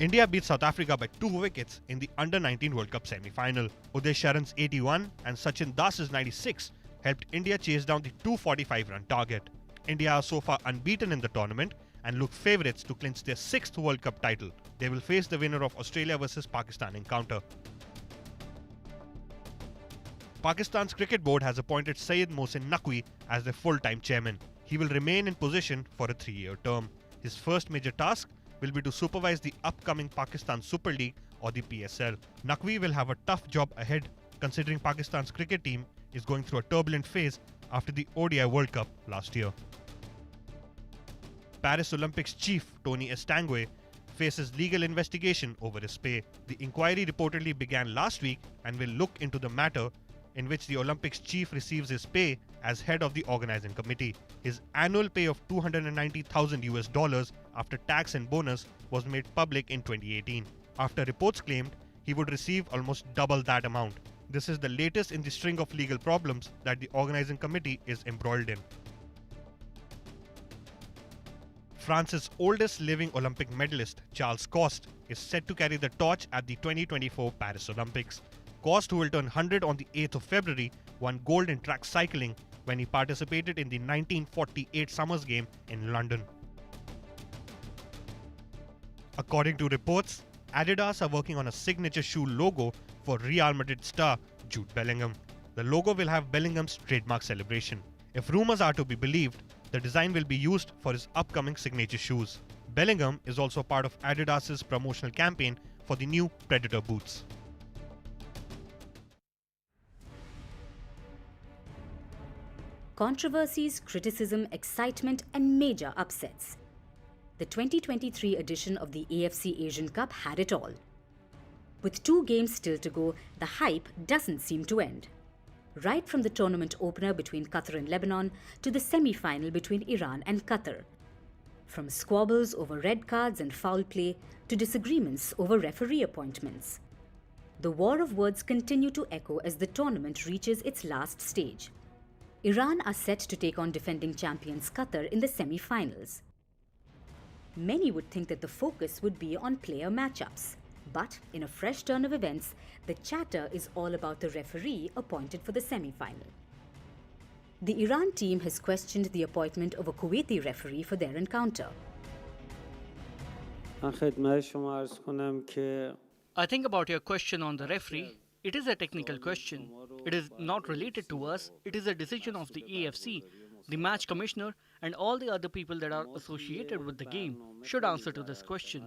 India beat South Africa by 2 wickets in the Under-19 World Cup semi-final. Uday Sharan's 81 and Sachin Das's 96 helped India chase down the 245-run target. India are so far unbeaten in the tournament and look favourites to clinch their 6th World Cup title. They will face the winner of Australia vs Pakistan encounter. Pakistan's cricket board has appointed Syed Mohsin Naqvi as their full-time chairman. He will remain in position for a 3-year term. His first major task will be to supervise the upcoming Pakistan Super League or the PSL. Naqvi will have a tough job ahead considering Pakistan's cricket team is going through a turbulent phase after the ODI World Cup last year. Paris Olympics chief Tony Estanguet faces legal investigation over his pay. The inquiry reportedly began last week and will look into the matter in which the Olympics chief receives his pay as head of the organizing committee. His annual pay of $290,000 after tax and bonus was made public in 2018. After reports claimed he would receive almost double that amount. This is the latest in the string of legal problems that the organizing committee is embroiled in. France's oldest living Olympic medalist, Charles Coste, is set to carry the torch at the 2024 Paris Olympics. Coste, who will turn 100 on the 8th of February, won gold in track cycling when he participated in the 1948 Summers Game in London. According to reports, Adidas are working on a signature shoe logo for Real Madrid star Jude Bellingham. The logo will have Bellingham's trademark celebration. If rumours are to be believed, the design will be used for his upcoming signature shoes. Bellingham is also part of Adidas's promotional campaign for the new Predator boots. Controversies, criticism, excitement and major upsets. The 2023 edition of the AFC Asian Cup had it all. With 2 games still to go, the hype doesn't seem to end. Right from the tournament opener between Qatar and Lebanon to the semi-final between Iran and Qatar. From squabbles over red cards and foul play to disagreements over referee appointments. The war of words continue to echo as the tournament reaches its last stage. Iran are set to take on defending champions Qatar in the semi-finals. Many would think that the focus would be on player matchups. But in a fresh turn of events, the chatter is all about the referee appointed for the semi-final. The Iran team has questioned the appointment of a Kuwaiti referee for their encounter. I think about your question on the referee. It is a technical question. It is not related to us. It is a decision of the AFC. The match commissioner and all the other people that are associated with the game should answer to this question.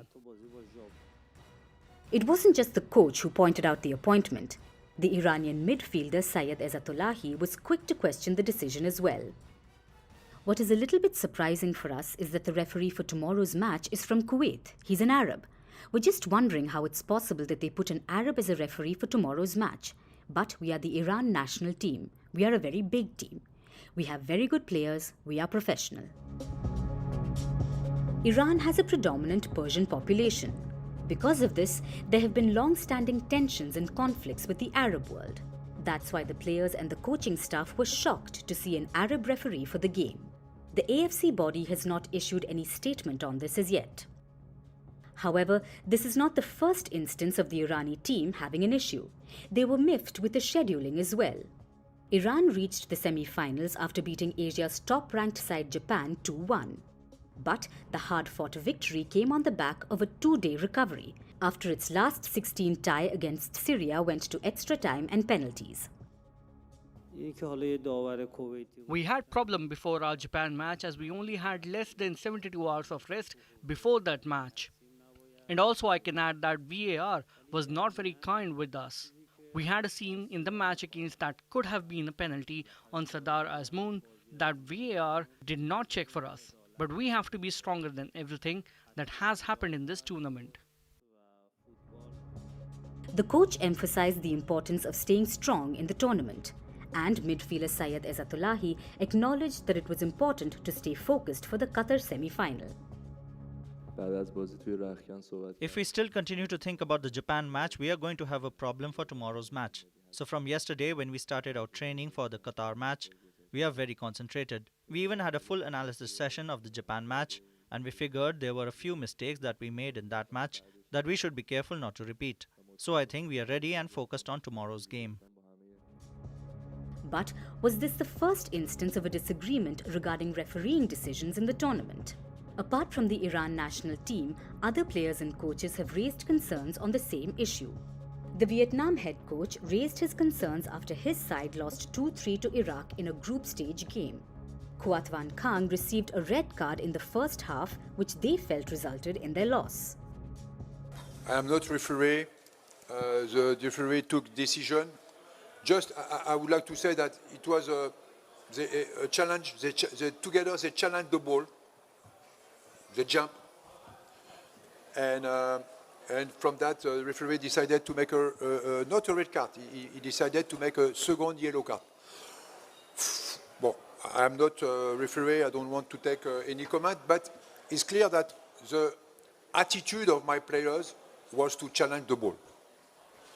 It wasn't just the coach who pointed out the appointment. The Iranian midfielder Sayed Ezzatullahi was quick to question the decision as well. What is a little bit surprising for us is that the referee for tomorrow's match is from Kuwait. He's an Arab. We're just wondering how it's possible that they put an Arab as a referee for tomorrow's match. But we are the Iran national team. We are a very big team. We have very good players. We are professional. Iran has a predominant Persian population. Because of this, there have been long-standing tensions and conflicts with the Arab world. That's why the players and the coaching staff were shocked to see an Arab referee for the game. The AFC body has not issued any statement on this as yet. However, this is not the first instance of the Irani team having an issue. They were miffed with the scheduling as well. Iran reached the semi-finals after beating Asia's top-ranked side Japan 2-1. But the hard-fought victory came on the back of a 2-day recovery after its last 16 tie against Syria went to extra time and penalties. We had problem before our Japan match as we only had less than 72 hours of rest before that match. And also I can add that VAR was not very kind with us. We had a scene in the match against that could have been a penalty on Sardar Azmoun that VAR did not check for us. But we have to be stronger than everything that has happened in this tournament. The coach emphasized the importance of staying strong in the tournament. And midfielder Sayed Ezzatullahi acknowledged that it was important to stay focused for the Qatar semi-final. If we still continue to think about the Japan match, we are going to have a problem for tomorrow's match. So from yesterday when we started our training for the Qatar match, we are very concentrated. We even had a full analysis session of the Japan match and we figured there were a few mistakes that we made in that match that we should be careful not to repeat. So I think we are ready and focused on tomorrow's game. But was this the first instance of a disagreement regarding refereeing decisions in the tournament? Apart from the Iran national team, other players and coaches have raised concerns on the same issue. The Vietnam head coach raised his concerns after his side lost 2-3 to Iraq in a group stage game. Kuat Van Kang received a red card in the first half, which they felt resulted in their loss. I am not referee. The referee took decision. Just, I would like to say that it was a challenge. Together they challenged the ball, the jump, and from that the referee decided to make not a red card. He decided to make a second yellow card. Well, I am not a referee. I don't want to take any comment, but it's clear that the attitude of my players was to challenge the ball,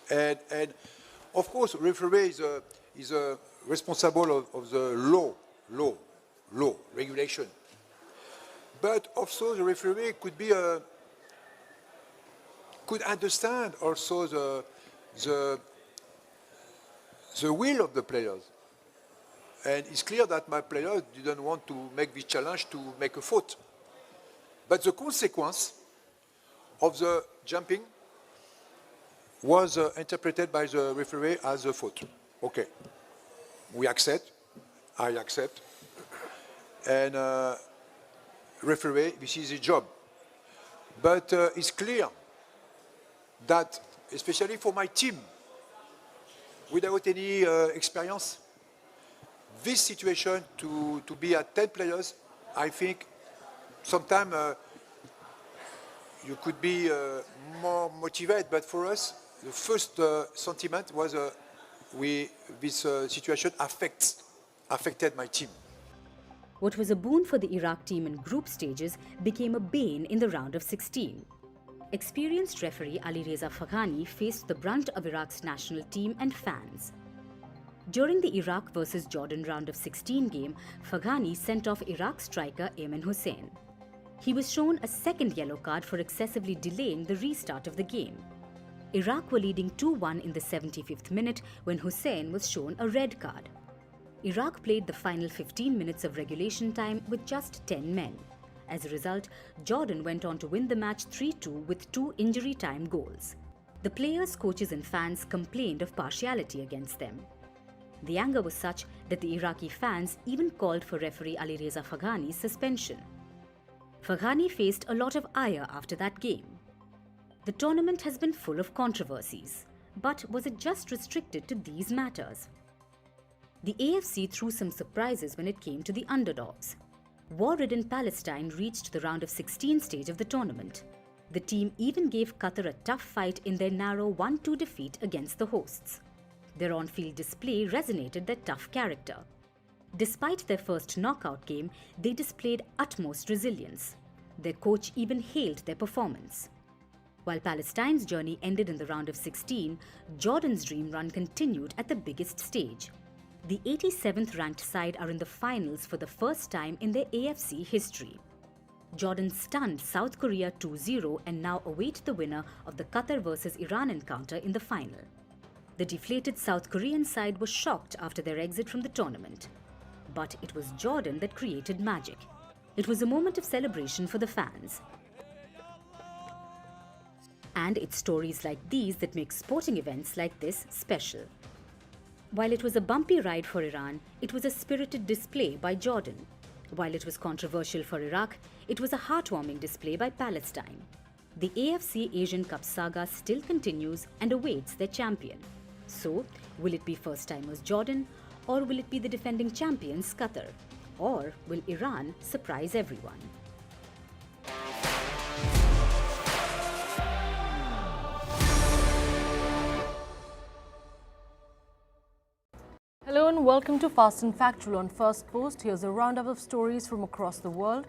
and of course, referee is responsible of the law regulation. But also, the referee could understand also the will of the players. And it's clear that my players didn't want to make this challenge to make a fault. But the consequence of the jumping was interpreted by the referee as a fault. Okay, we accept, I accept, and referee, this is his job. But it's clear that, especially for my team, without any experience, this situation to be at 10 players, I think sometimes you could be more motivated, but for us, the first sentiment was this situation affected my team. What was a boon for the Iraq team in group stages became a bane in the round of 16. Experienced referee Ali Reza Faghani faced the brunt of Iraq's national team and fans. During the Iraq vs Jordan round of 16 game, Faghani sent off Iraq striker Ayman Hussein. He was shown a second yellow card for excessively delaying the restart of the game. Iraq were leading 2-1 in the 75th minute when Hussein was shown a red card. Iraq played the final 15 minutes of regulation time with just 10 men. As a result, Jordan went on to win the match 3-2 with 2 injury time goals. The players, coaches and fans complained of partiality against them. The anger was such that the Iraqi fans even called for referee Ali Reza Faghani's suspension. Faghani faced a lot of ire after that game. The tournament has been full of controversies, but was it just restricted to these matters? The AFC threw some surprises when it came to the underdogs. War-ridden Palestine reached the round of 16 stage of the tournament. The team even gave Qatar a tough fight in their narrow 1-2 defeat against the hosts. Their on-field display resonated their tough character. Despite their first knockout game, they displayed utmost resilience. Their coach even hailed their performance. While Palestine's journey ended in the round of 16, Jordan's dream run continued at the biggest stage. The 87th ranked side are in the finals for the first time in their AFC history. Jordan stunned South Korea 2-0 and now await the winner of the Qatar vs Iran encounter in the final. The deflated South Korean side was shocked after their exit from the tournament. But it was Jordan that created magic. It was a moment of celebration for the fans. And it's stories like these that make sporting events like this special. While it was a bumpy ride for Iran, it was a spirited display by Jordan. While it was controversial for Iraq, it was a heartwarming display by Palestine. The AFC Asian Cup saga still continues and awaits their champion. So, will it be first-timers Jordan, or will it be the defending champions Qatar? Or will Iran surprise everyone? Hello and welcome to Fast and Factual on Firstpost. Here's a roundup of stories from across the world.